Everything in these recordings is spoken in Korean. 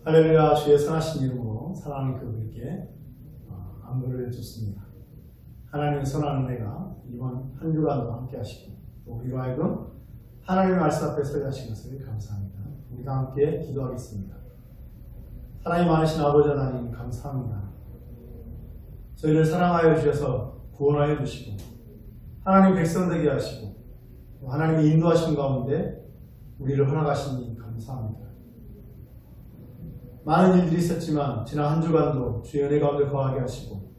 할렐루야. 주의 선하신 이름으로 사랑하는 그분께 안부를 줬습니다. 하나님의 선한 은혜가 이번 한 주간도 함께 하시고 또 우리로 하여금 하나님의 말씀 앞에 서게 하신 것을 감사합니다. 우리가 함께 기도하겠습니다. 하나님 많으신 아버지 하나님 감사합니다. 저희를 사랑하여 주셔서 구원하여 주시고 하나님 백성 되게 하시고 하나님의 인도하신 가운데 우리를 허락하시니 감사합니다. 많은 일들이 있었지만 지난 한 주간도 주의 은혜 가운데 거하게 하시고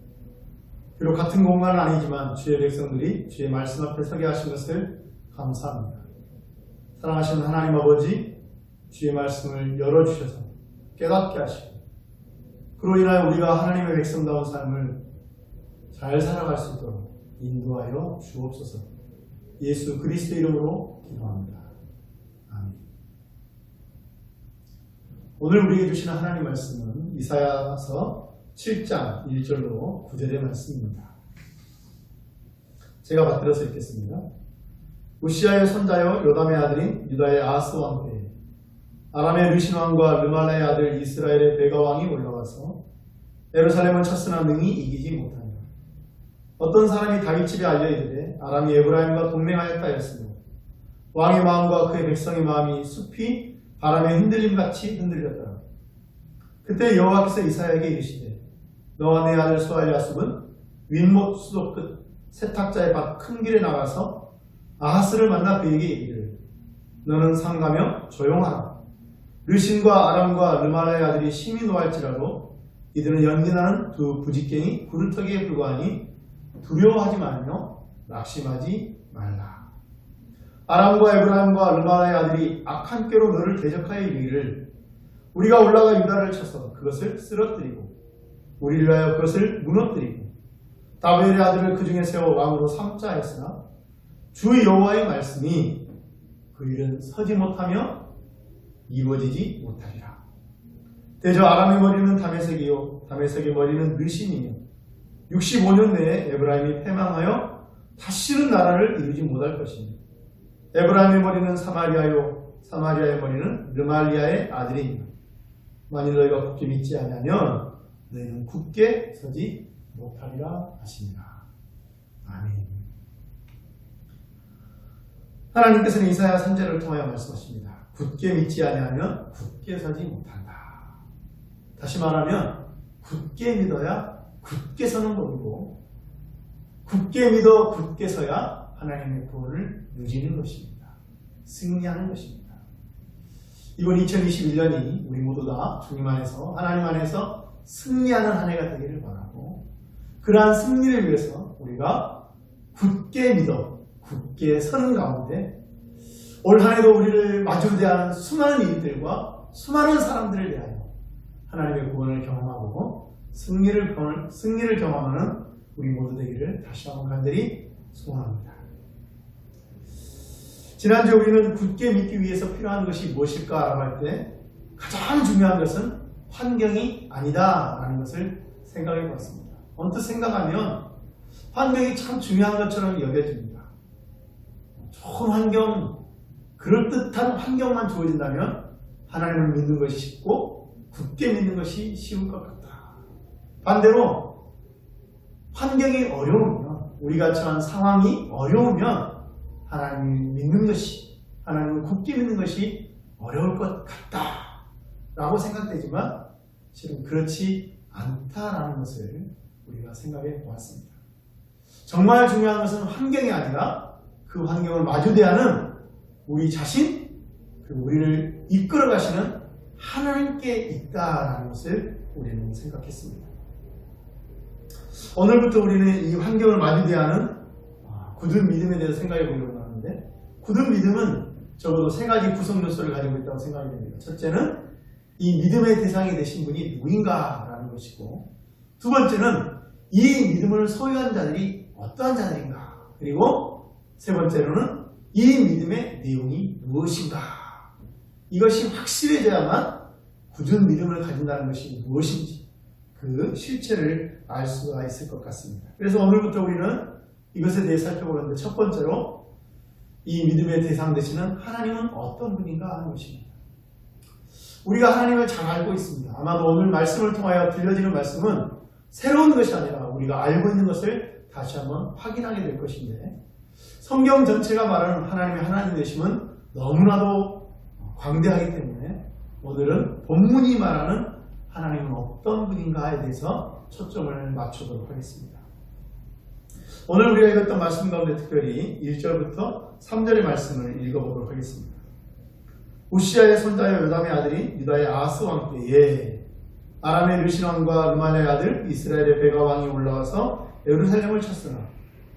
비록 같은 공간은 아니지만 주의 백성들이 주의 말씀 앞에 서게 하신 것을 감사합니다. 사랑하시는 하나님 아버지, 주의 말씀을 열어주셔서 깨닫게 하시고 그로 인하여 우리가 하나님의 백성다운 삶을 잘 살아갈 수 있도록 인도하여 주옵소서. 예수 그리스도 이름으로 기도합니다. 아멘. 오늘 우리에게 주시는 하나님 말씀은 이사야서 7장 1절로 9절의 말씀입니다. 제가 받들어서 읽겠습니다. 우시아의 손자여 요담의 아들인 유다의 아하스 왕 때에 아람의 르신 왕과 르말라의 아들 이스라엘의 베가 왕이 올라와서 예루살렘을 쳤으나 능히 이기지 못하니라. 어떤 사람이 다윗 집에 알려 이르되 아람이 에브라임과 동맹하였다 하였으며 왕의 마음과 그의 백성의 마음이 숲이 바람에 흔들림같이 흔들렸더라. 그때 여호와께서 이사야에게 이르시되 너와 내 아들 수알 야숲은 윗못 수도 끝 세탁자의 밭 큰 길에 나가서 아하스를 만나 그에게 이르기를 너는 상가며 조용하라. 르신과 아람과 르말라의 아들이 심히 노할지라도 이들은 연기나는 두 부직갱이 구루터기에 불과하니 두려워하지 말며 낙심하지 말라. 아람과 에브라임과 르말라의 아들이 악한 꾀로 너를 대적하여 이르기를 우리가 올라가 유다를 쳐서 그것을 쓰러뜨리고 우리를 위하여 그것을 무너뜨리고 다벨의 아들을 그 중에 세워 왕으로 삼자 했으나 주 여호와의 말씀이 그 일은 서지 못하며 이루어지지 못하리라. 대저 아람의 머리는 다메섹이요 다메섹의 머리는 르신이며 65년 내에 에브라임이 패망하여 다시는 나라를 이루지 못할 것이니 에브라임의 머리는 사마리아요 사마리아의 머리는 르말리아의 아들이니라. 만일 너희가 굳게 믿지 아니하면 너희는 굳게 서지 못하리라 하시니라. 아멘. 하나님께서는 이사야 선지자를 통하여 말씀하십니다. 굳게 믿지 아니하면 굳게 서지 못한다. 다시 말하면 굳게 믿어야 굳게 서는 법이고 굳게 믿어 굳게 서야 하나님의 구원을 누리는 것입니다. 승리하는 것입니다. 이번 2021년이 우리 모두 다 주님 안에서 하나님 안에서 승리하는 한 해가 되기를 바라고 그러한 승리를 위해서 우리가 굳게 믿어 굳게 서는 가운데 올 한 해도 우리를 마주대하는 수많은 일들과 수많은 사람들을 위하여 하나님의 구원을 경험하고 승리를 경험하는 우리 모두 되기를 다시 한번 간절히 소원합니다. 지난주에 우리는 굳게 믿기 위해서 필요한 것이 무엇일까 알아볼 때 가장 중요한 것은 환경이 아니다 라는 것을 생각해 보았습니다. 언뜻 생각하면 환경이 참 중요한 것처럼 여겨집니다. 좋은 환경, 그럴듯한 환경만 주어진다면 하나님을 믿는 것이 쉽고 굳게 믿는 것이 쉬울 것 같다. 반대로 환경이 어려우면 우리가 처한 상황이 어려우면 하나님을 믿는 것이 하나님을 굳게 믿는 것이 어려울 것 같다 라고 생각되지만 실은 그렇지 않다라는 것을 우리가 생각해 보았습니다. 정말 중요한 것은 환경이 아니라 그 환경을 마주대하는 우리 자신 그리고 우리를 이끌어 가시는 하나님께 있다라는 것을 우리는 생각했습니다. 오늘부터 우리는 이 환경을 마주대하는 굳은 믿음에 대해서 생각해 보려고 하는데 굳은 믿음은 적어도 세 가지 구성 요소를 가지고 있다고 생각이 됩니다. 첫째는 이 믿음의 대상이 되신 분이 누구인가라는 것이고 두 번째는 이 믿음을 소유한 자들이 어떠한 자들인가 그리고 세 번째로는 이 믿음의 내용이 무엇인가 이것이 확실해져야만 굳은 믿음을 가진다는 것이 무엇인지 그 실체를 알 수가 있을 것 같습니다. 그래서 오늘부터 우리는 이것에 대해 살펴보는데 첫 번째로 이 믿음의 대상 되시는 하나님은 어떤 분인가 하는 것입니다. 우리가 하나님을 잘 알고 있습니다. 아마도 오늘 말씀을 통하여 들려지는 말씀은 새로운 것이 아니라 우리가 알고 있는 것을 다시 한번 확인하게 될 것인데, 성경 전체가 말하는 하나님의 하나님 되심은 너무나도 광대하기 때문에 오늘은 본문이 말하는 하나님은 어떤 분인가에 대해서 초점을 맞추도록 하겠습니다. 오늘 우리가 읽었던 말씀 가운데 특별히 1절부터 3절의 말씀을 읽어보도록 하겠습니다. 우시아의 손자여 요담의 아들인 유다의 아하스 왕 때에 아람의 르신 왕과 르말랴의 아들 이스라엘의 베가 왕이 올라와서 예루살렘을 쳤으나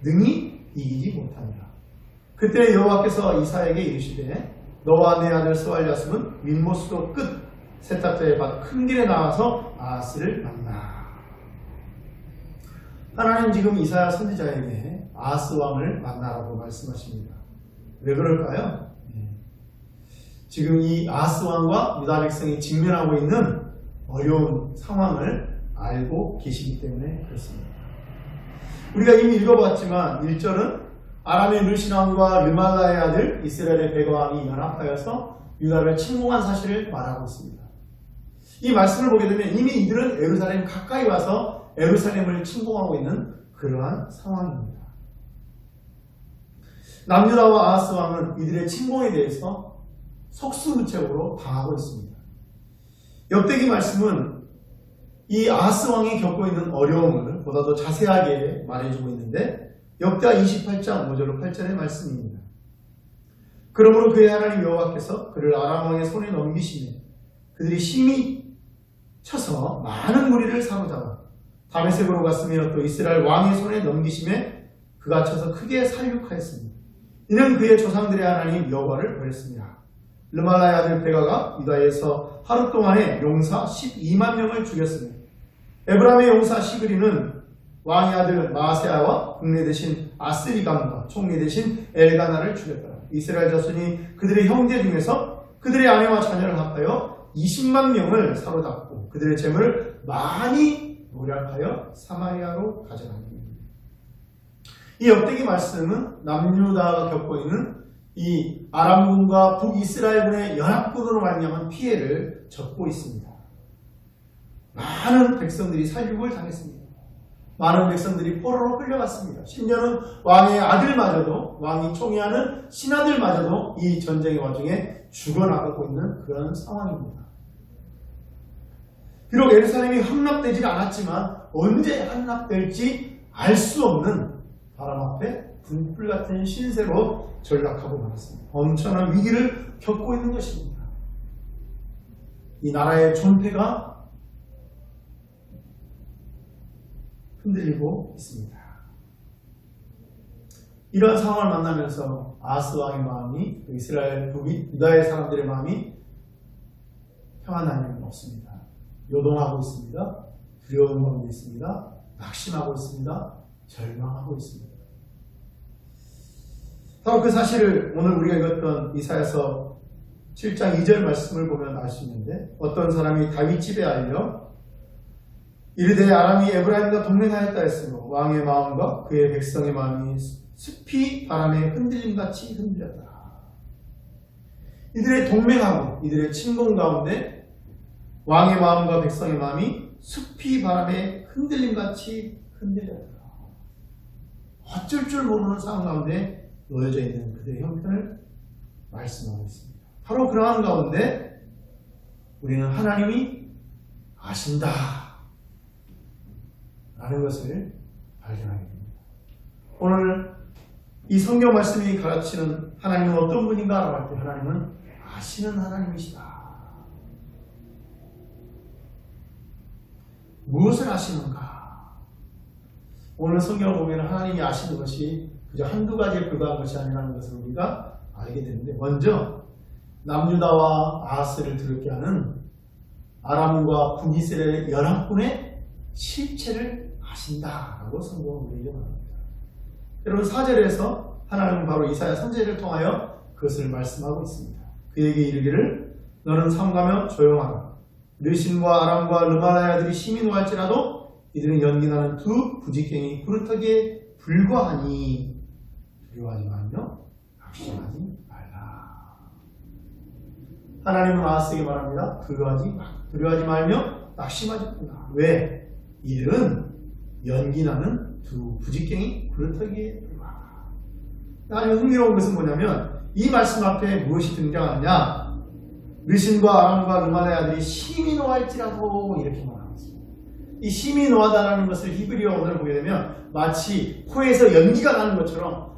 능히 이기지 못하니라. 그때 여호와께서 이사야에게 이르시되 너와 내 아들 스왈랴스는 민모스도 끝 세탁자의 밭 큰 길에 나와서 아하스를 만나. 하나님 지금 이사야 선지자에게 아하스 왕을 만나라고 말씀하십니다. 왜 그럴까요? 지금 이 아하스 왕과 유다 백성이 직면하고 있는 어려운 상황을 알고 계시기 때문에 그렇습니다. 우리가 이미 읽어봤지만 1절은 아람의 르신 왕과 르말라의 아들 이스라엘의 베가 왕이 연합하여서 유다를 침공한 사실을 말하고 있습니다. 이 말씀을 보게 되면 이미 이들은 예루살렘 가까이 와서 예루살렘을 침공하고 있는 그러한 상황입니다. 남유다와 아하스 왕은 이들의 침공에 대해서 속수무책으로 당하고 있습니다. 역대기 말씀은 이 아하스 왕이 겪고 있는 어려움을 보다 더 자세하게 말해주고 있는데, 역대하 28장 5절로 8절의 말씀입니다. 그러므로 그의 하나님 여호와께서 그를 아람 왕의 손에 넘기시며 그들이 심히 쳐서 많은 무리를 사로잡아 다메섹으로 갔으며 또 이스라엘 왕의 손에 넘기심에 그가 쳐서 크게 살육하였습니다. 이는 그의 조상들의 하나님 여호와를 버렸습니다. 르말라의 아들 베가가 유다에서 하루 동안에 용사 12만 명을 죽였으며 에브라임의 용사 시그리는 왕의 아들 마세아와 국내 대신 아스리감과 총리 대신 엘가나를 죽였더라. 이스라엘 자손이 그들의 형제 중에서 그들의 아내와 자녀를 합하여 20만 명을 사로잡고 그들의 재물을 많이 노략하여 사마리아로 가져갑니다. 이 역대기 말씀은 남유다가 겪고 있는 이 아람군과 북이스라엘군의 연합군으로 말미암은 피해를 접고 있습니다. 많은 백성들이 살육을 당했습니다. 많은 백성들이 포로로 끌려갔습니다. 심지어는 왕의 아들마저도, 왕이 총애하는 신하들마저도 이 전쟁의 와중에 죽어나가고 있는 그런 상황입니다. 비록 예루살렘이 함락되지 않았지만 언제 함락될지 알 수 없는 바람 앞에 불불 같은 신세로 전락하고 말았습니다. 엄청난 위기를 겪고 있는 것입니다. 이 나라의 존폐가 흔들리고 있습니다. 이런 상황을 만나면서 아하스 왕의 마음이, 이스라엘 유다의 사람들의 마음이 평안한 일은 없습니다. 요동하고 있습니다. 두려운 마음이 있습니다. 낙심하고 있습니다. 절망하고 있습니다. 바로 그 사실을 오늘 우리가 읽었던 이사야서 7장 2절 말씀을 보면 알 수 있는데, 어떤 사람이 다윗 집에 알려 이르되 아람이 에브라임과 동맹하였다 했으므로 왕의 마음과 그의 백성의 마음이 숲이 바람에 흔들림같이 흔들렸다. 이들의 동맹하고 이들의 침공 가운데 왕의 마음과 백성의 마음이 숲이 바람에 흔들림같이 흔들렸다. 어쩔 줄 모르는 상황 가운데 놓여져 있는 그들의 형편을 말씀하고 있습니다. 바로 그러한 가운데 우리는 하나님이 아신다 라는 것을 발견하게 됩니다. 오늘 이 성경 말씀이 가르치는 하나님은 어떤 분인가 라고 할 때 하나님은 아시는 하나님이시다. 무엇을 아시는가? 오늘 성경을 보면 하나님이 아시는 것이 그저 한두 가지에 불과한 것이 아니라는 것을 우리가 알게 되는데, 먼저 남유다와 아하스를 두렵게 하는 아람과 북이스라엘의 연합군의 실체를 아신다라고 성경은 우리에게 말합니다. 여러분 4절에서 하나님은 바로 이사야 선지자를 통하여 그것을 말씀하고 있습니다. 그에게 이르기를 너는 삼가며 조용하라. 르신과 아람과 르말라의 아들이 심히 노할지라도 이들은 연기나는 두 부직갱이 구루터기에 불과하니 두려워하지 말며 낙심하지 말라. 하나님은 아하스에게 말합니다. 두려워하지 말며 낙심하지 말라. 왜? 이들은 연기나는 두 부직갱이 그루터기에 불과하다. 아주 흥미로운 것은 뭐냐면 이 말씀 앞에 무엇이 등장하느냐? 르신과 아람과 르말의 아들이 심히 노할지라도 이렇게 말하고 있습니다. 이 심히 노하다라는 것을 히브리어 언어를 보게 되면 마치 코에서 연기가 나는 것처럼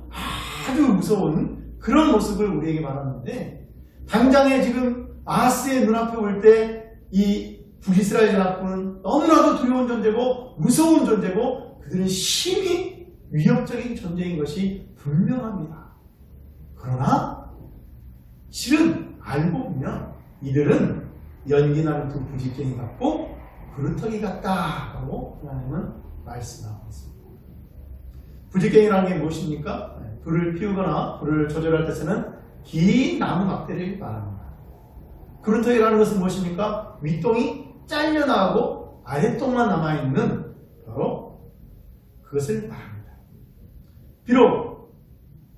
아주 무서운 그런 모습을 우리에게 말하는데, 당장에 지금 아하스의 눈앞에 올 때 이 북이스라엘 연합군은 너무나도 두려운 존재고 무서운 존재고 그들은 심히 위협적인 존재인 것이 분명합니다. 그러나 실은 알고 보면 이들은 연기나는 두 부직갱이 같고 그루터기 같다라고 하나님은 말씀하고 있습니다. 부직갱이라는 게 무엇입니까? 불을 피우거나 불을 조절할 때 쓰는 긴 나무 막대를 말합니다. 그루터기라는 것은 무엇입니까? 윗동이 잘려나가고 아랫동만 남아있는 바로 그것을 말합니다. 비록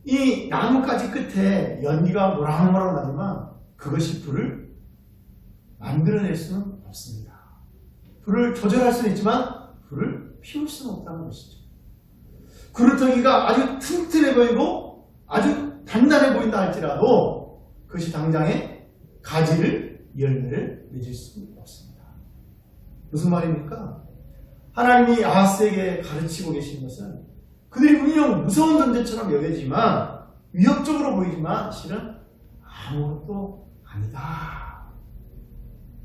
이 나뭇가지 끝에 연기가 모락모락 나지만 그것이 불을 만들어낼 수는 없습니다. 불을 조절할 수는 있지만 불을 피울 수는 없다는 것이죠. 그루터기가 아주 튼튼해 보이고 아주 단단해 보인다 할지라도 그것이 당장에 가지를 열매를 맺을 수 없습니다. 무슨 말입니까? 하나님이 아하스에게 가르치고 계신 것은 그들이 분명 무서운 존재처럼 여겨지만 위협적으로 보이지만 실은 아무것도 아니다.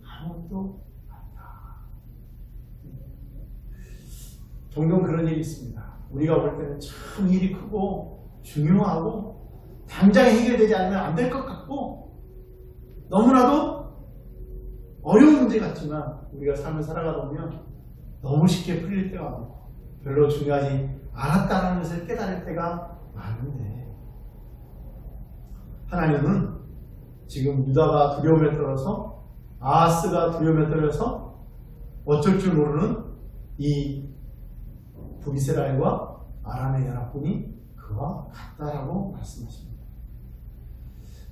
아무것도 아니다. 종종 그런 일이 있습니다. 우리가 볼 때는 참 일이 크고 중요하고 당장 해결되지 않으면 안 될 것 같고 너무나도 어려운 문제 같지만 우리가 삶을 살아가다 보면 너무 쉽게 풀릴 때가 많고 별로 중요하지 않았다는 것을 깨달을 때가 많은데, 하나님은 지금 유다가 두려움에 떨어서 아하스가 두려움에 떨어서 어쩔 줄 모르는 이 북이스라엘과 아람의 연합군이 그와 같다라고 말씀하십니다.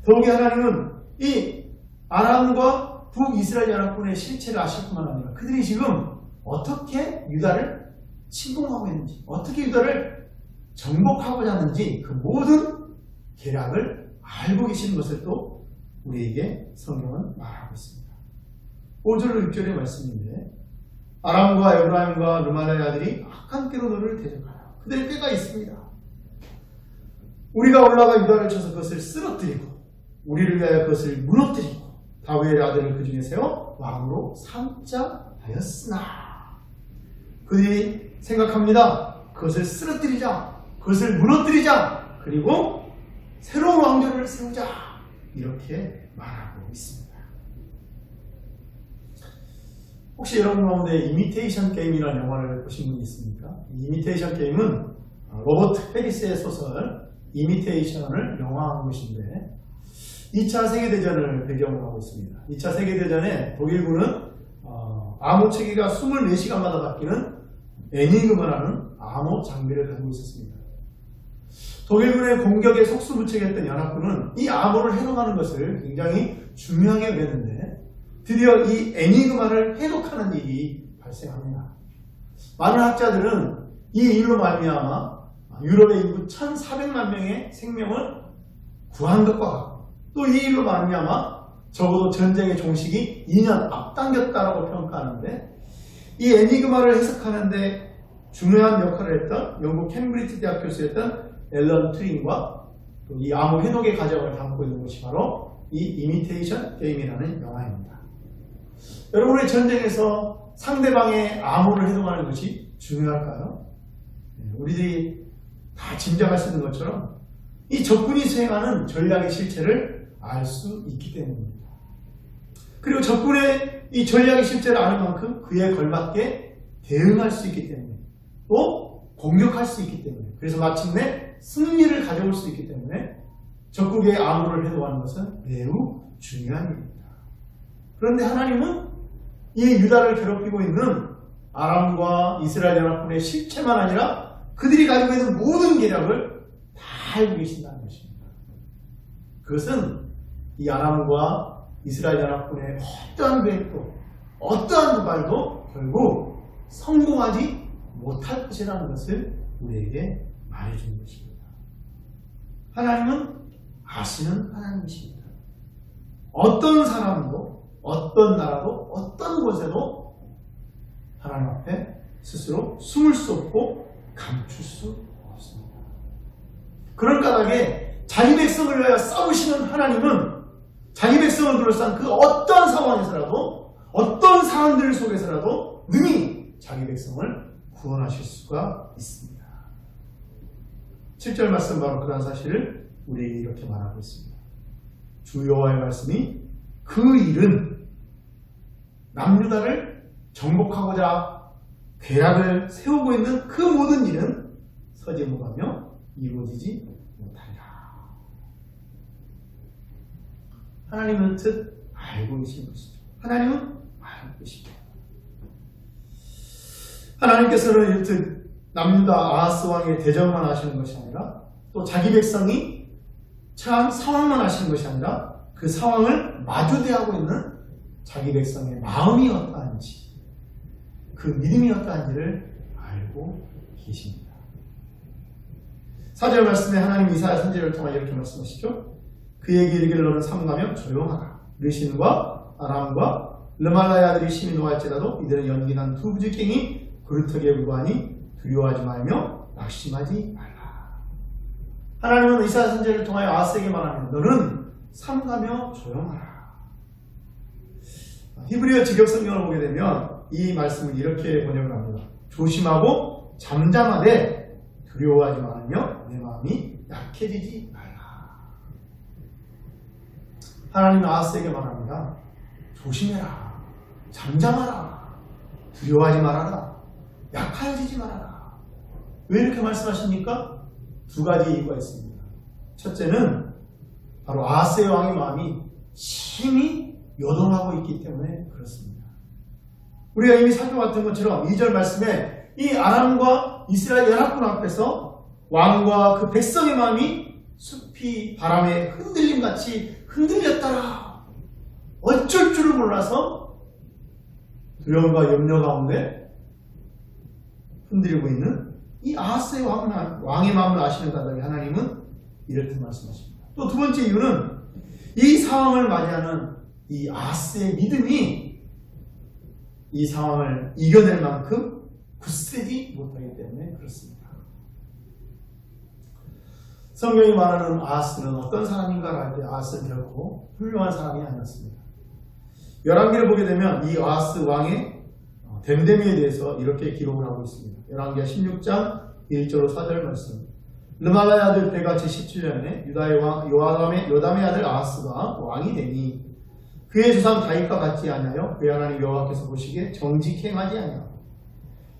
더욱이 하나님은 이 아람과 북이스라엘 연합군의 실체를 아실 뿐만 아니라 그들이 지금 어떻게 유다를 침공하고 있는지, 어떻게 유다를 정복하고자 하는지 그 모든 계략을 알고 계시는 것을 또 우리에게 성경은 말하고 있습니다. 5절로 6절의 말씀인데, 아람과 에브라임과 르말의 아들이 악한 꾀로 너를 대적하라. 그들의 꾀가 있습니다. 우리가 올라가 유다를 쳐서 그것을 쓰러뜨리고 우리를 위하여 그것을 무너뜨리고 다윗의 아들을 그 중에 세워 왕으로 삼자 하였으나, 그들이 생각합니다. 그것을 쓰러뜨리자, 그것을 무너뜨리자, 그리고 새로운 왕조를 세우자, 이렇게 말하고 있습니다. 혹시 여러분 가운데 이미테이션 게임이라는 영화를 보신 분이 있습니까? 이 이미테이션 게임은 로버트 해리스의 소설 이미테이션을 영화한 것인데 2차 세계대전을 배경으로 하고 있습니다. 2차 세계대전에 독일군은 암호 체계가 24시간마다 바뀌는 에니그마라는 암호 장비를 가지고 있었습니다. 독일군의 공격에 속수무책했던 연합군은 이 암호를 해독하는 것을 굉장히 중요하게 여겼는데 드디어 이 에니그마를 해독하는 일이 발생합니다. 많은 학자들은 이 일로 말미암아 유럽의 인구 1,400만 명의 생명을 구한 것과 같고 또 이 일로 말미암아 적어도 전쟁의 종식이 2년 앞당겼다라고 평가하는데, 이 에니그마를 해석하는데 중요한 역할을 했던 영국 캠브리지 대학 교수였던 앨런 튜링과 또 이 암호 해독의 과정을 담고 있는 것이 바로 이 이미테이션 게임이라는 영화입니다. 여러분의 전쟁에서 상대방의 암호를 해독하는 것이 중요할까요? 우리들이 다 짐작할 수 있는 것처럼 이 적군이 수행하는 전략의 실체를 알 수 있기 때문입니다. 그리고 적군의 이 전략의 실체를 아는 만큼 그에 걸맞게 대응할 수 있기 때문에, 또 공격할 수 있기 때문에, 그래서 마침내 승리를 가져올 수 있기 때문에 적국의 암호를 해독하는 것은 매우 중요한 일입니다. 그런데 하나님은 이 유다를 괴롭히고 있는 아람과 이스라엘 연합군의 실체만 아니라 그들이 가지고 있는 모든 계략을 다 알고 계신다는 것입니다. 그것은 이 아람과 이스라엘 연합군의 어떠한 계획도 어떠한 도발도 결국 성공하지 못할 것이라는 것을 우리에게 말해주는 것입니다. 하나님은 아시는 하나님이십니다. 어떤 사람도 어떤 나라도 어떤 곳에도 하나님 앞에 스스로 숨을 수 없고 감출 수 없습니다. 그런 까닭에 자기 백성을 위하여 싸우시는 하나님은 자기 백성을 둘러싼 그 어떠한 상황에서라도 어떤 사람들 속에서라도 능히 자기 백성을 구원하실 수가 있습니다. 7절 말씀 바로 그런 사실을 우리에게 이렇게 말하고 있습니다. 주 여호와의 말씀이 그 일은 남유다를 정복하고자 계략을 세우고 있는 그 모든 일은 서지무가며 이루어지지 못하리라. 하나님은 뜻 알고 계신 것이죠. 하나님은 알고 계십니다. 하나님께서는 이렇듯 남유다 아하스 왕의 대적만 하시는 것이 아니라 또 자기 백성이 처한 상황만 하시는 것이 아니라 그 상황을 마주대하고 있는 자기 백성의 마음이 어떠한지 그 믿음이 어떠한지를 알고 계십니다. 4절 말씀에 하나님 이사야 선지자를 통해 이렇게 말씀하시죠. 그에게 이르기를 너는 삼가며 조용하라. 르신과 아람과 르말라의 아들이 심히 노할지라도 이들은 연기난 두 부지깽이 그루터기에 불과하니 두려워하지 말며 낙심하지 말라. 하나님은 이사야 선지자를 통하여 아하스에게 말하면 너는 삼가며 조용하라. 히브리어 직역성경을 보게 되면 이 말씀을 이렇게 번역을 합니다. 조심하고 잠잠하되 두려워하지 말며 내 마음이 약해지지 말라. 하나님은 아하스에게 말합니다. 조심해라. 잠잠하라. 두려워하지 말아라. 약해지지 말아라. 왜 이렇게 말씀하십니까? 두 가지 이유가 있습니다. 첫째는 바로 아하스의 왕의 마음이 심히 요동하고 있기 때문에 그렇습니다. 우리가 이미 살펴봤던 것처럼 2절 말씀에 이 아람과 이스라엘 연합군 앞에서 왕과 그 백성의 마음이 숲이 바람에 흔들림같이 흔들렸더라. 어쩔 줄을 몰라서 두려움과 염려 가운데 흔들리고 있는 이 아하스의 왕의 마음을 아시는 까닭에 하나님은 이렇게 말씀하십니다. 또 두 번째 이유는 이 상황을 맞이하는 이 아하스의 믿음이 이 상황을 이겨낼 만큼 굳세지 못하기 때문에 그렇습니다. 성경이 말하는 아하스는 어떤 사람인가 할 때 아하스는 결코 훌륭한 사람이 아니었습니다. 열왕기를 보게 되면 이 아하스 왕의 댐댐이에 대해서 이렇게 기록을 하고 있습니다. 열왕기하 16장 1절로 4절 말씀. 르말라의 아들 베가 제17년에 유다의 왕 요담의 아들 아하스가 왕이 되니 그의 조상 다윗과 같지 아니하여 그의 하나님 여호와께서 보시기에 정직히 행하지 아니하고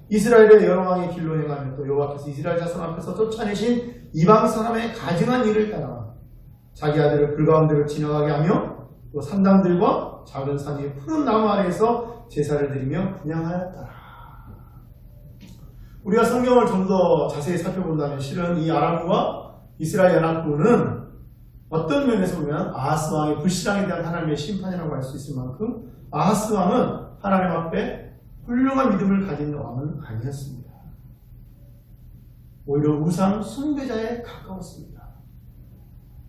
이스라엘의 여러 왕의 길로 행하며 또 여호와께서 이스라엘 자손 앞에서 쫓아내신 이방 사람의 가증한 일을 따라 자기 아들을 그 가운데로 지나가게 하며 또 산당들과 작은 산 위에 푸른 나무 아래에서 제사를 드리며 분향하였더라. 우리가 성경을 좀 더 자세히 살펴본다면 실은 이 아람과 이스라엘 연합군은 어떤 면에서 보면 아하스 왕의 불신앙에 대한 하나님의 심판이라고 할 수 있을 만큼 아하스 왕은 하나님 앞에 훌륭한 믿음을 가진 왕은 아니었습니다. 오히려 우상 숭배자에 가까웠습니다.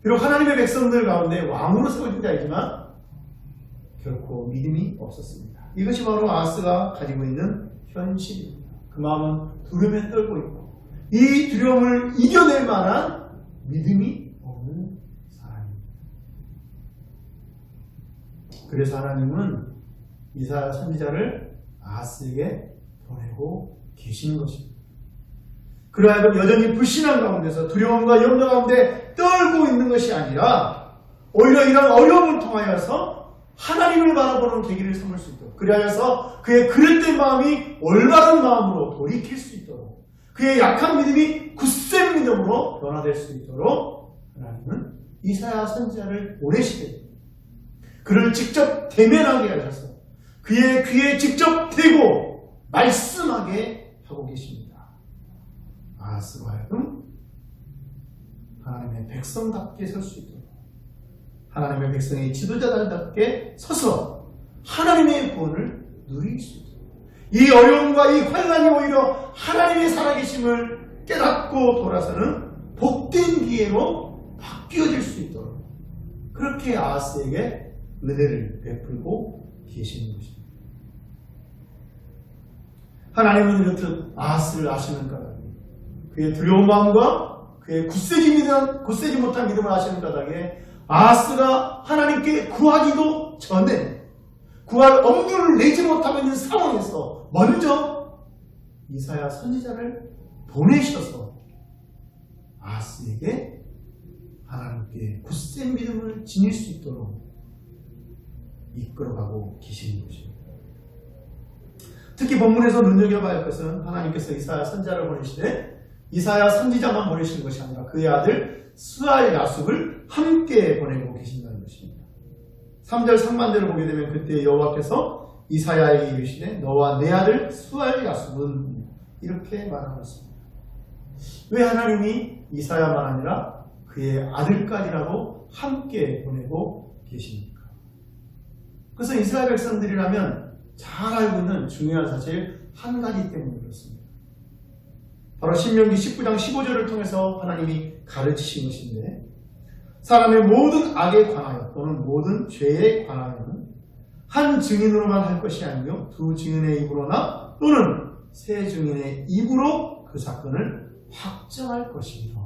비록 하나님의 백성들 가운데 왕으로 세워진 자이지만 결코 믿음이 없었습니다. 이것이 바로 아하스가 가지고 있는 현실입니다. 그 마음은 두려움에 떨고 있고 이 두려움을 이겨낼 만한 믿음이 없는 사람입니다. 그래서 하나님은 이사야 선지자를 아하스에게 보내고 계시는 것입니다. 그러하여금 여전히 불신앙 가운데서 두려움과 염려 가운데 떨고 있는 것이 아니라 오히려 이런 어려움을 통하여서 하나님을 바라보는 계기를 삼을 수 있도록 그리하여서 그의 그릇된 마음이 올바른 마음으로 돌이킬 수 있도록 그의 약한 믿음이 굳센 믿음으로 변화될 수 있도록 하나님은 이사야 선지자를 보내시되 그를 직접 대면하게 하셔서 그의 귀에 직접 대고 말씀하게 하고 계십니다. 아하스로 하여금 하나님의 백성답게 설 수 있도록 하나님의 백성의 지도자들답게 서서 하나님의 구원을 누릴 수 있도록, 이 어려움과 이 환난이 오히려 하나님의 살아계심을 깨닫고 돌아서는 복된 기회로 바뀌어질 수 있도록 그렇게 아하스에게 은혜를 베풀고 계시는 것입니다. 하나님은 이렇듯 아하스를 아시는 까닭에, 그의 두려운 마음과 그의 굳세지 못한 믿음을 아시는 까닭에 아하스가 하나님께 구하기도 전에, 구할 엄두를 내지 못하고 있는 상황에서 먼저 이사야 선지자를 보내셔서 아하스에게 하나님께 굳센 믿음을 지닐 수 있도록 이끌어가고 계시는 것입니다. 특히 본문에서 눈여겨봐야 할 것은 하나님께서 이사야 선지자를 보내시되 이사야 선지자만 보내시는 것이 아니라 그의 아들 스알 야숲을 함께 보내고 계신다는 것입니다. 3절 상반절을 보게 되면 그때 여호와께서 이사야에게 이르시되 너와 내 아들 스알 야숲은 이렇게 말하고 있습니다. 왜 하나님이 이사야만 아니라 그의 아들까지라도 함께 보내고 계십니까? 그래서 이스라엘 백성들이라면 잘 알고 있는 중요한 사실 한 가지 때문에 그렇습니다. 바로 신명기 19장 15절을 통해서 하나님이 가르치신 것인데, 사람의 모든 악에 관하여 또는 모든 죄에 관하여는 한 증인으로만 할 것이 아니요 두 증인의 입으로나 또는 세 증인의 입으로 그 사건을 확정할 것이다.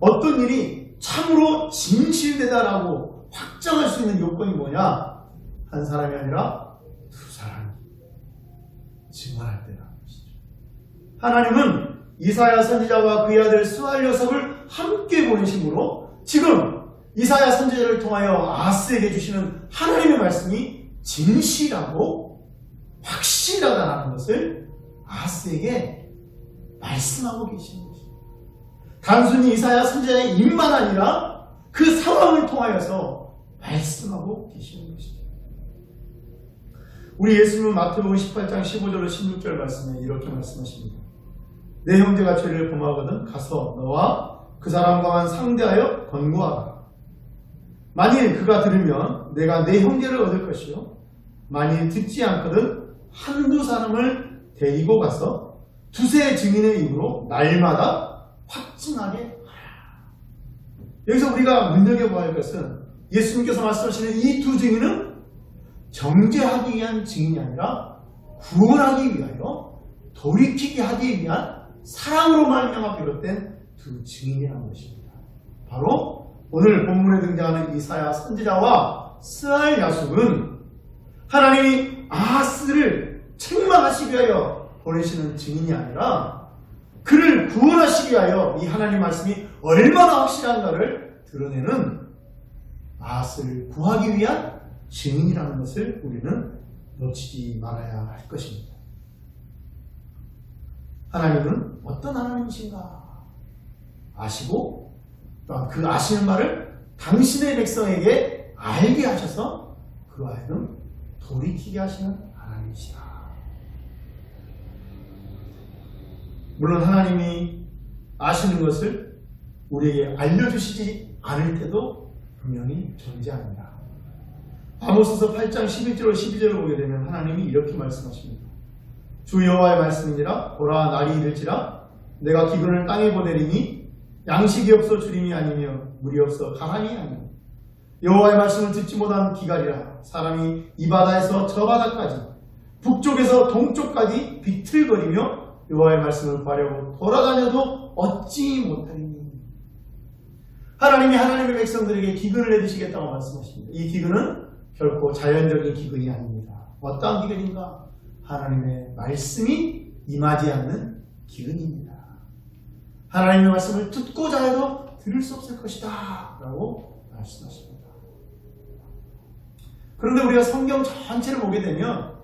어떤 일이 참으로 진실되다라고 확정할 수 있는 요건이 뭐냐? 한 사람이 아니라 두 사람이 증언할 때라는 것이죠. 하나님은 이사야 선지자와 그의 아들 스알 야숲을 함께 보내심으로 지금 이사야 선지자를 통하여 아하스에게 주시는 하나님의 말씀이 진실하고 확실하다는 것을 아하스에게 말씀하고 계시는 것입니다. 단순히 이사야 선지자의 입만 아니라 그 상황을 통하여서 말씀하고 계시는 것입니다. 우리 예수님은 마태복음 18장 15절로 16절 말씀에 이렇게 말씀하십니다. 내 형제가 죄를 범하거든 가서 너와 그 사람과만 상대하여 권고하라. 만일 그가 들으면 내가 내 형제를 얻을 것이요 만일 듣지 않거든 한두 사람을 데리고 가서 두세 증인의 입으로 날마다 확증하게 하라. 여기서 우리가 눈여겨봐야 할 것은 예수님께서 말씀하시는 이 두 증인은 정죄하기 위한 증인이 아니라 구원하기 위하여 돌이키게 하기 위한 사랑으로 말미암아 비롯된 두 증인이라는 것입니다. 바로 오늘 본문에 등장하는 이사야 선지자와 스알 야숲은 하나님이 아하스를 책망하시기 위하여 보내시는 증인이 아니라 그를 구원하시기 위하여 이 하나님 말씀이 얼마나 확실한가를 드러내는 아하스를 구하기 위한 증인이라는 것을 우리는 놓치지 말아야 할 것입니다. 하나님은 어떤 하나님이신가 아시고 또한 그 아시는 바를 당신의 백성에게 알게 하셔서 그 하여금 돌이키게 하시는 하나님이시다. 물론 하나님이 아시는 것을 우리에게 알려주시지 않을 때도 분명히 존재합니다. 아모스서 8장 11절 12절을 보게 되면 하나님이 이렇게 말씀하십니다. 주 여호와의 말씀이니라. 보라 날이 이를지라 내가 기근을 땅에 보내리니 양식이 없어 주림이 아니며 물이 없어 가람이 아니며 여호와의 말씀을 듣지 못한 기갈이라. 사람이 이 바다에서 저 바다까지 북쪽에서 동쪽까지 비틀거리며 여호와의 말씀을 구하려고 돌아다녀도 얻지 못하리니. 하나님이 하나님의 백성들에게 기근을 내주시겠다고 말씀하십니다. 이 기근은 결코 자연적인 기근이 아닙니다. 어떠한 기근인가? 하나님의 말씀이 임하지 않는 기근입니다. 하나님의 말씀을 듣고자 해도 들을 수 없을 것이다 라고 말씀하십니다. 그런데 우리가 성경 전체를 보게 되면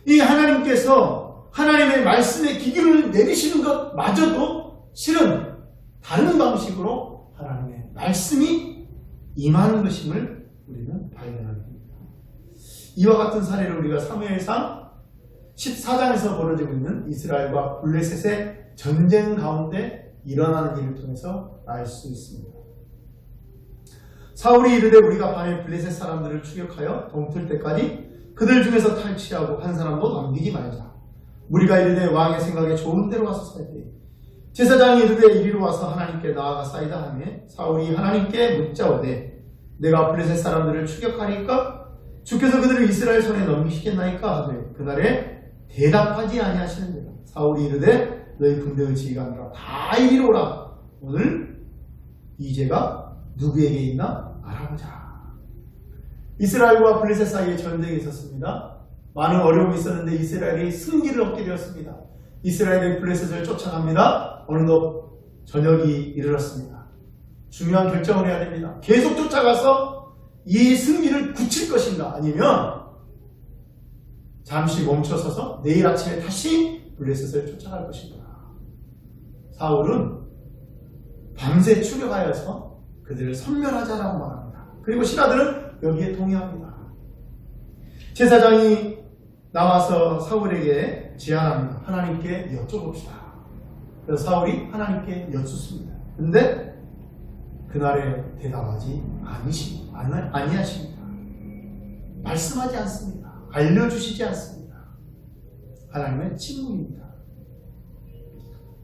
이 하나님께서 하나님의 말씀에 기근을 내리시는 것마저도 실은 다른 방식으로 하나님의 말씀이 임하는 것임을 우리는 발견하게 됩니다. 이와 같은 사례를 우리가 사무엘상 14장에서 벌어지고 있는 이스라엘과 블레셋의 전쟁 가운데 일어나는 일을 통해서 알 수 있습니다. 사울이 이르되 우리가 밤에 블레셋 사람들을 추격하여 동틀 때까지 그들 중에서 탈취하고 한 사람도 남기지 말자. 우리가 이르되 왕의 생각에 좋은 대로 와서 살되 제사장이 이르되 이리로 와서 하나님께 나아가 싸이다 하며 사울이 하나님께 묻자오되 내가 블레셋 사람들을 추격하니까 주께서 그들을 이스라엘 손에 넘기시겠나이까 하되 그날에 대답하지 아니하시는지라. 사울이 이르되 너희 군대의 지휘가 아니라 다 이리로라. 오늘 이 죄가 누구에게 있나 알아보자. 이스라엘과 블레셋 사이에 전쟁이 있었습니다. 많은 어려움이 있었는데 이스라엘이 승리를 얻게 되었습니다. 이스라엘이 블레셋을 쫓아갑니다. 어느덧 저녁이 이르렀습니다. 중요한 결정을 해야 됩니다. 계속 쫓아가서 이 승리를 굳힐 것인가 아니면 잠시 멈춰서서 내일 아침에 다시 블레셋을 쫓아갈 것인가. 사울은 밤새 추격하여서 그들을 섬멸하자라고 말합니다. 그리고 신하들은 여기에 동의합니다. 제사장이 나와서 사울에게 제안합니다. 하나님께 여쭤봅시다. 그래서 사울이 하나님께 여쭙습니다. 근데 그날에 대답하지 아니하십니다. 말씀하지 않습니다. 알려주시지 않습니다. 하나님의 침묵입니다.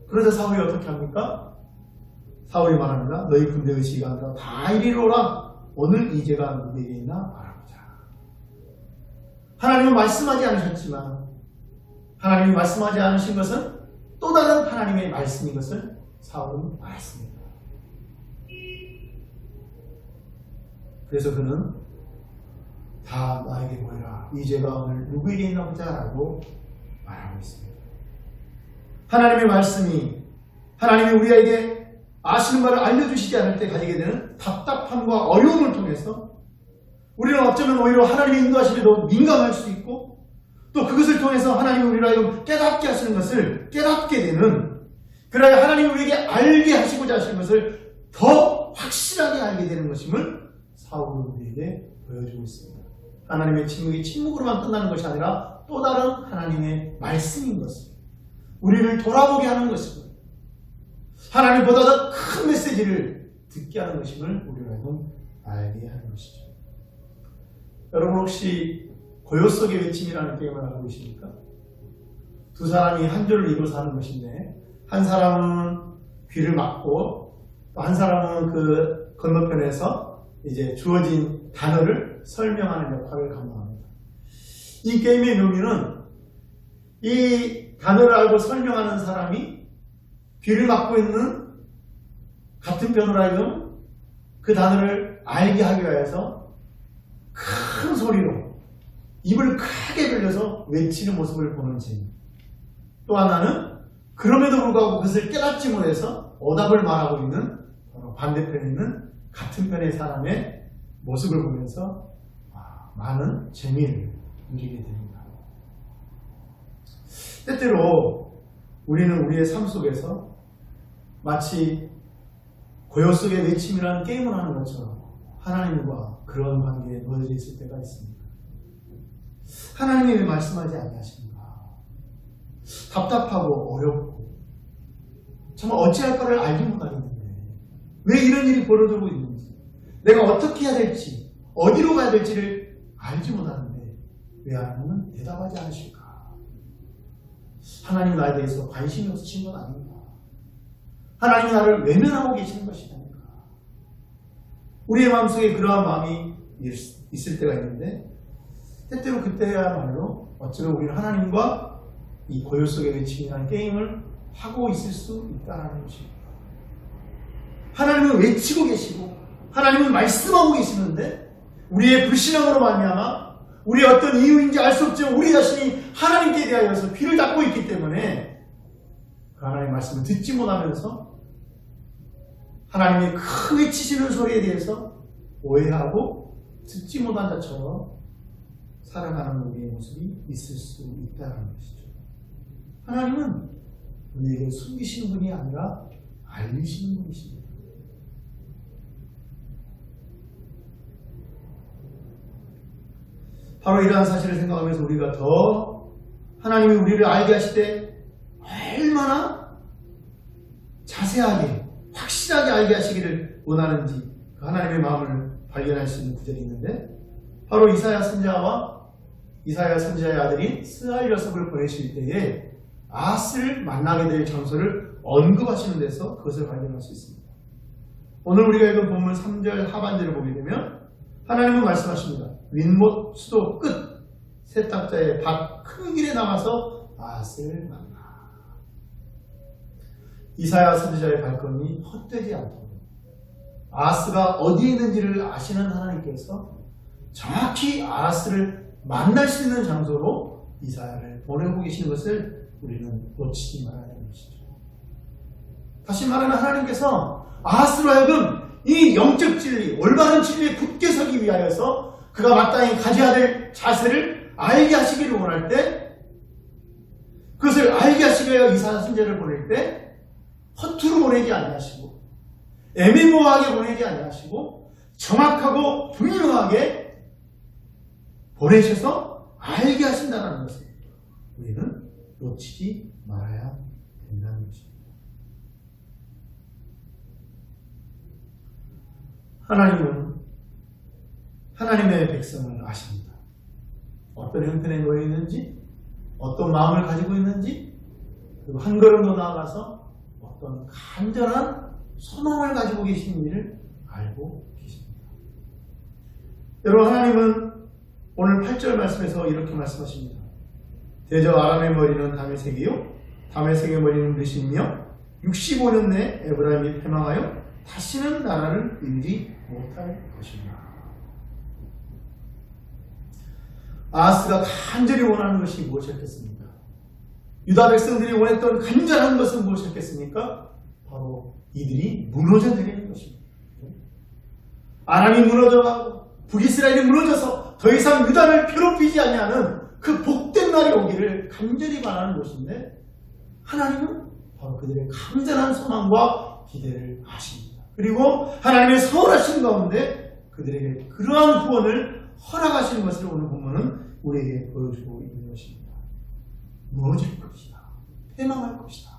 그러자 사울이 어떻게 합니까? 사울이 말합니다. 너희 군대의 지휘가 아니라 다 이리로라. 오늘 이 죄가 누구에게 있나 알아보자. 하나님은 말씀하지 않으셨지만 하나님이 말씀하지 않으신 것은 또 다른 하나님의 말씀인 것을 사울은 알았습니다. 그래서 그는 다 나에게 보여라. 이 죄가 오늘 누구에게 있나 보자 라고 말하고 있습니다. 하나님의 말씀이 하나님이 우리에게 아시는 바를 알려주시지 않을 때 가지게 되는 답답함과 어려움을 통해서 우리는 어쩌면 오히려 하나님의 인도하심에 더 민감할 수 있고 또 그것을 통해서 하나님이 우리를 하여금 깨닫게 하시는 것을 깨닫게 되는 그래야 하나님이 우리에게 알게 하시고자 하시는 것을 더 확실하게 알게 되는 것임을 사울은 우리에게 보여주고 있습니다. 하나님의 침묵이 침묵으로만 끝나는 것이 아니라 또 다른 하나님의 말씀인 것을 우리를 돌아보게 하는 것이고 하나님보다 더 큰 메시지를 듣게 하는 것임을 우리는 알게 하는 것이죠. 여러분 혹시 고요 속의 외침이라는 게임을 알고 계십니까? 두 사람이 한 줄을 이루어서 하는 것인데 한 사람은 귀를 막고 또 한 사람은 그 건너편에서 이제 주어진 단어를 설명하는 역할을 감당합니다. 이 게임의 묘미는 이 단어를 알고 설명하는 사람이 귀를 막고 있는 같은 편으로 하여금 그 단어를 알게 하기 위해서 큰 소리로 입을 크게 벌려서 외치는 모습을 보는 재미. 또 하나는 그럼에도 불구하고 그것을 깨닫지 못해서 오답을 말하고 있는 바로 반대편에 있는 같은 편의 사람의 모습을 보면서 많은 재미를 누리게 됩니다. 때때로 우리는 우리의 삶 속에서 마치 고요 속의 외침이라는 게임을 하는 것처럼 하나님과 그런 관계에 놓여져 있을 때가 있습니다. 하나님이 왜 말씀하지 아니하십니까? 답답하고 어렵고 정말 어찌할 거를 알지 못하겠는데 왜 이런 일이 벌어지고 있는지 내가 어떻게 해야 될지 어디로 가야 될지를 알지 못하는데 왜 하나님은 대답하지 않으실까? 하나님 나에 대해서 관심이 없으신 건 아닌가? 하나님이 나를 외면하고 계시는 것이 아닌가? 우리의 마음속에 그러한 마음이 있을 때가 있는데 때때로 그때야말로 어쩌면 우리는 하나님과 이 고요 속의 외침이라는 게임을 하고 있을 수 있다는 것입니다. 하나님은 외치고 계시고 하나님은 말씀하고 계시는데 우리의 불신앙으로 말미암아 우리의 어떤 이유인지 알 수 없지만 우리 자신이 하나님께 대하여서 귀를 닫고 있기 때문에 그 하나님의 말씀을 듣지 못하면서 하나님이 큰 외치시는 소리에 대해서 오해하고 듣지 못한 자처럼 살아가는 우리의 모습이 있을 수 있다는 것이죠. 하나님은 우리에게 숨기시는 분이 아니라 알리시는 분이십니다. 바로 이러한 사실을 생각하면서 우리가 더 하나님이 우리를 알게 하실 때 얼마나 자세하게 확실하게 알게 하시기를 원하는지 그 하나님의 마음을 발견할 수 있는 구절이 있는데 바로 이사야 선지자의 아들인 스알 녀석을 보내실 때에 아스를 만나게 될 장소를 언급하시는 데서 그것을 발견할 수 있습니다. 오늘 우리가 읽은 본문 3절 하반절을 보게 되면 하나님은 말씀하십니다. 윗못 수도 끝 세탁자의 밭 큰 길에 나가서 아스를 만나. 이사야 선지자의 발걸음이 헛되지 않도록 아스가 어디에 있는지를 아시는 하나님께서 정확히 아스를 만날 수 있는 장소로 이사야를 보내고 계신 것을 우리는 놓치지 말아야 되는 것이죠. 다시 말하면 하나님께서 아스로 하여금 이 영적 진리, 올바른 진리에 굳게 서기 위하여서 그가 마땅히 가져야 될 자세를 알게 하시기를 원할 때, 그것을 알게 하시기 위하여 이사야 선지자를 보낼 때 허투루 보내지 아니하시고 애매모호하게 보내지 아니하시고 정확하고 분명하게 보내셔서 알게 하신다는 것을 우리는 놓치지 말아야 된다는 것입니다. 하나님은 하나님의 백성을 아십니다. 어떤 형편에 놓여 있는지, 어떤 마음을 가지고 있는지, 그리고 한 걸음 더 나아가서 어떤 간절한 소망을 가지고 계신 일을 알고 계십니다. 여러분, 하나님은 오늘 8절 말씀에서 이렇게 말씀하십니다. 대저 아람의 머리는 다메섹이요 다메섹의 머리는 르신이며 65년 내 에브라임이 패망하여 다시는 나라를 잃지 못할 것이다. 아하스가 간절히 원하는 것이 무엇이었겠습니까? 유다 백성들이 원했던 간절한 것은 무엇이었겠습니까? 바로 이들이 무너져 내리는 것입니다. 아람이 무너져가고 북이스라엘이 무너져서 더 이상 유다를 괴롭히지 아니하는 그 복된 날이 오기를 간절히 바라는 것인데 하나님은 바로 그들의 간절한 소망과 기대를 하십니다. 그리고 하나님의 선하신 가운데 그들에게 그러한 구원을 허락하시는 것을 오늘 본문은 우리에게 보여주고 있는 것입니다. 무너질 것이다. 패망할 것이다.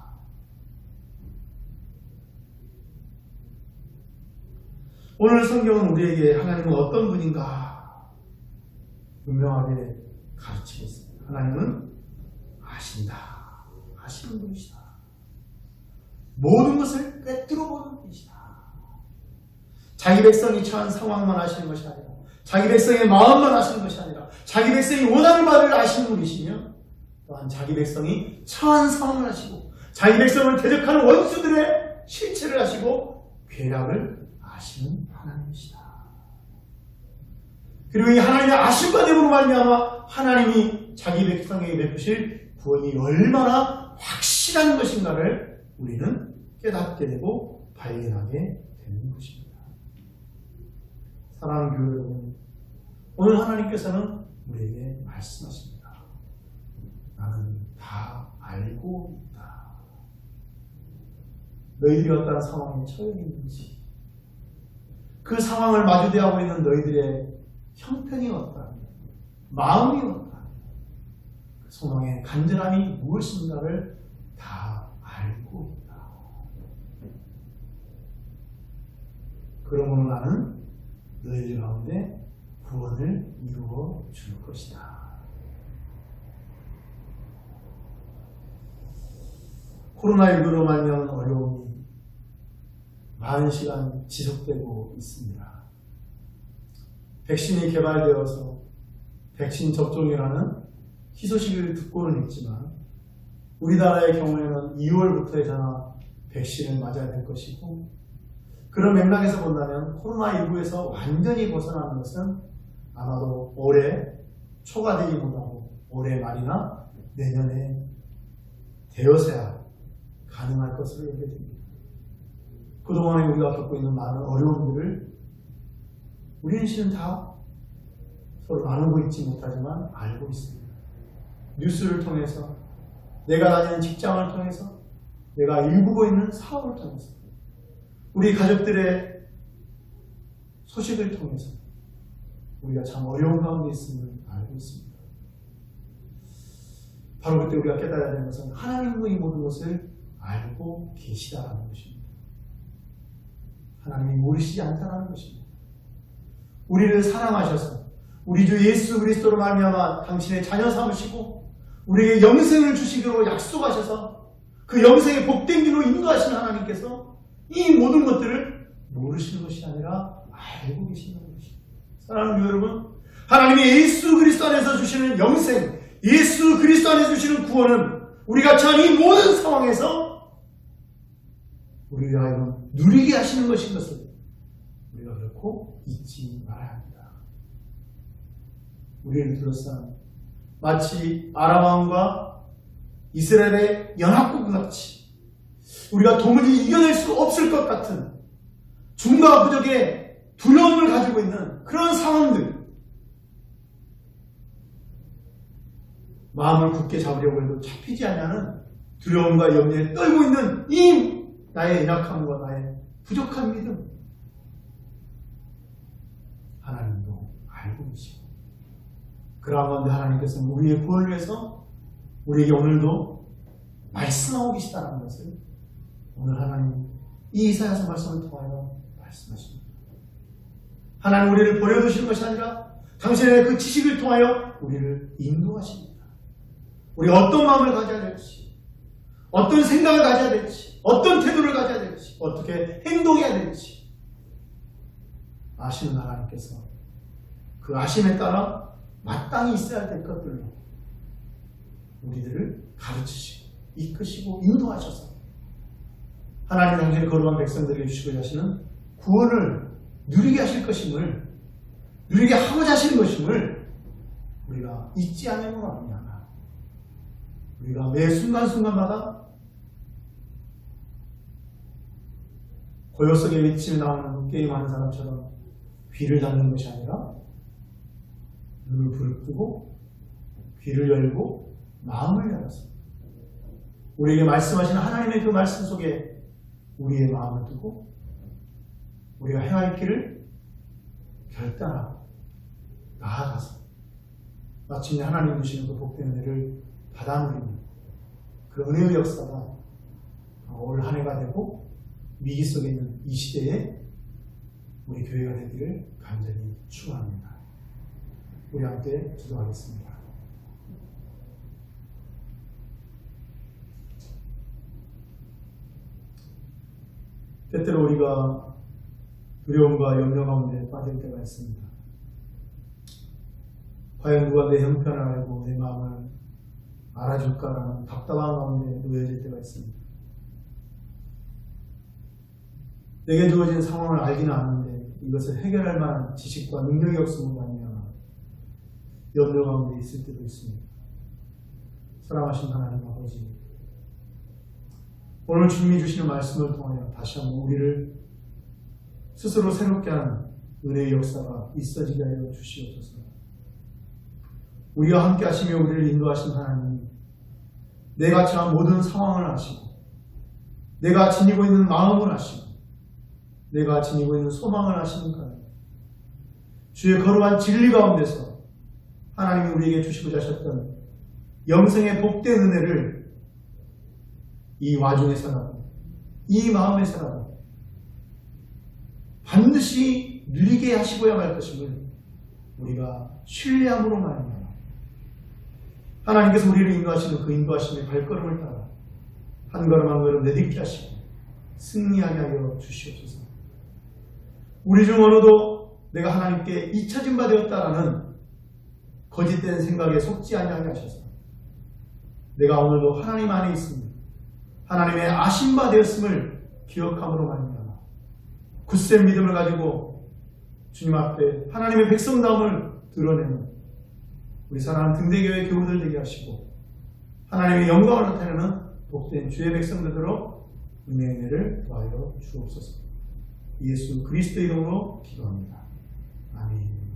오늘 성경은 우리에게 하나님은 어떤 분인가 분명하게 가르치고 있습니다. 하나님은 아신다. 아시는 분이시다. 모든 것을 꿰뚫어 보는 분이시다. 자기 백성이 처한 상황만 아시는 것이 아니라 자기 백성의 마음만 아시는 것이 아니라 자기 백성이 원하는 바를 아시는 분이시며 또한 자기 백성이 처한 상황을 아시고 자기 백성을 대적하는 원수들의 실체를 아시고 괴락을 아시는 하나님이시다. 그리고 이 하나님의 아심과 내음으로 말미암아 하나님이 자기 백성에게 베푸실 구원이 얼마나 확실한 것인가를 우리는 깨닫게 되고 발견하게 되는 것입니다. 사랑하는 교회 여러분, 오늘 하나님께서는 우리에게 말씀하십니다. 나는 다 알고 있다. 너희들이 어떤 상황에 처해 있는지, 그 상황을 마주대하고 있는 너희들의 형편이 어떠하며 마음이 어떠하며 그 소망의 간절함이 무엇인가를 다 알고 있다. 그러므로 나는 너희들 가운데 구원을 이루어 줄 것이다. 코로나19로 말미암은 어려움이 많은 시간 지속되고 있습니다. 백신이 개발되어서 백신 접종이라는 희소식을 듣고는 있지만 우리나라의 경우에는 2월부터에서나 백신을 맞아야 될 것이고, 그런 맥락에서 본다면 코로나19에서 완전히 벗어나는 것은 아마도 올해 초가 되기 못하고 올해 말이나 내년에 되어서야 가능할 것으로 여겨집니다. 그동안에 우리가 겪고 있는 많은 어려움들을 우리는 실은 다 서로 나누고 있지 못하지만 알고 있습니다. 뉴스를 통해서, 내가 다니는 직장을 통해서, 내가 일구고 있는 사업을 통해서, 우리 가족들의 소식을 통해서 우리가 참 어려운 가운데 있음을 알고 있습니다. 바로 그때 우리가 깨달아야 되는 것은 하나님도 이 모든 것을 알고 계시다는 것입니다. 하나님이 모르시지 않다는 것입니다. 우리를 사랑하셔서 우리 주 예수 그리스도로 말미암아 당신의 자녀 삼으시고 우리에게 영생을 주시기로 약속하셔서 그 영생의 복된 길로 인도하시는 하나님께서 이 모든 것들을 모르시는 것이 아니라 알고 계신다는 것입니다. 사랑하는 여러분, 하나님이 예수 그리스도 안에서 주시는 영생, 예수 그리스도 안에서 주시는 구원은 우리가 처한 이 모든 상황에서 우리를 하여금 누리게 하시는 것인 것을 우리가 결코 잊지 말아야 합니다. 우리를 둘러싼 마치 아람 왕과 이스라엘의 연합국 같이 우리가 도무지 이겨낼 수 없을 것 같은 죽음과 부적의 두려움을 가지고 있는 그런 상황들, 마음을 굳게 잡으려고 해도 잡히지 않냐는 두려움과 염려에 떨고 있는 이 나의 연약함과 나의 부족한 믿음, 하나님도 알고 계시고 그러한 가운데 하나님께서는 우리의 구원을 위해서 우리에게 오늘도 말씀하고 계시다는 것을 오늘 하나님 이 이사야서 말씀을 통하여 말씀하십니다. 하나님 우리를 버려두시는 것이 아니라 당신의 그 지식을 통하여 우리를 인도하십니다. 우리가 어떤 마음을 가져야 될지, 어떤 생각을 가져야 될지, 어떤 태도를 가져야 될지, 어떻게 행동해야 될지 아시는 하나님께서 그 아심에 따라 마땅히 있어야 될 것들로 우리들을 가르치시고 이끄시고 인도하셔서 하나님 당신의 거룩한 백성들에게 주시고자 하시는 구원을 누리게 하실 것임을, 누리게 하고자 하시는 것임을 우리가 잊지 않으면 합니다. 우리가 매 순간순간마다 고요 속에 외침이 나오는 게임하는 사람처럼 귀를 닫는 것이 아니라 눈을 부릅뜨고 귀를 열고 마음을 열어서 우리에게 말씀하시는 하나님의 그 말씀 속에 우리의 마음을 두고 우리가 행할 길을 결단하고 나아가서 마침내 하나님 주시는 그 복된 은혜를 받아 누리는 그 은혜의 역사가 올 한 해가 되고 위기 속에 있는 이 시대에 우리 교회가 되기를 간절히 축원합니다. 우리 함께 기도하겠습니다. 때때로 우리가 두려움과 염려 가운데 빠질 때가 있습니다. 과연 누가 내 형편을 알고 내 마음을 알아줄까라는 답답한 가운데 놓여질 때가 있습니다. 내게 주어진 상황을 알기는 아는데 이것을 해결할 만한 지식과 능력이 없음으로 말미암아 염려 가운데 있을 때도 있습니다. 사랑하신 하나님 아버지, 오늘 주님이 주시는 말씀을 통하여 다시 한번 우리를 스스로 새롭게 하는 은혜의 역사가 있어지게 하여 주시옵소서. 우리와 함께 하시며 우리를 인도하신 하나님, 내가 처한 모든 상황을 아시고 내가 지니고 있는 마음을 아시고 내가 지니고 있는 소망을 아시니까 주의 거룩한 진리 가운데서 하나님이 우리에게 주시고자 하셨던 영생의 복된 은혜를 이 와중에서라도 이 마음에서라도 반드시 누리게 하시고야 할 것임을 우리가 신뢰함으로 말합니다. 하나님께서 우리를 인도하시는 그 인도하심의 발걸음을 따라 한 걸음 한 걸음 내딛게 하시고 승리하게 하여 주시옵소서. 우리 중 어느도 내가 하나님께 잊혀진 바 되었다라는 거짓된 생각에 속지 아니하게 하셔서 내가 오늘도 하나님 안에 있습니다. 하나님의 아신 바 되었음을 기억함으로 말미암아 굳센 믿음을 가지고 주님 앞에 하나님의 백성다움을 드러내는 우리 사랑하는 등대교회 교우들 되게 하시고 하나님의 영광을 나타내는 복된 주의 백성들로 은혜의 은혜를 더하여 주옵소서. 예수 그리스도 이름으로 기도합니다. 아멘.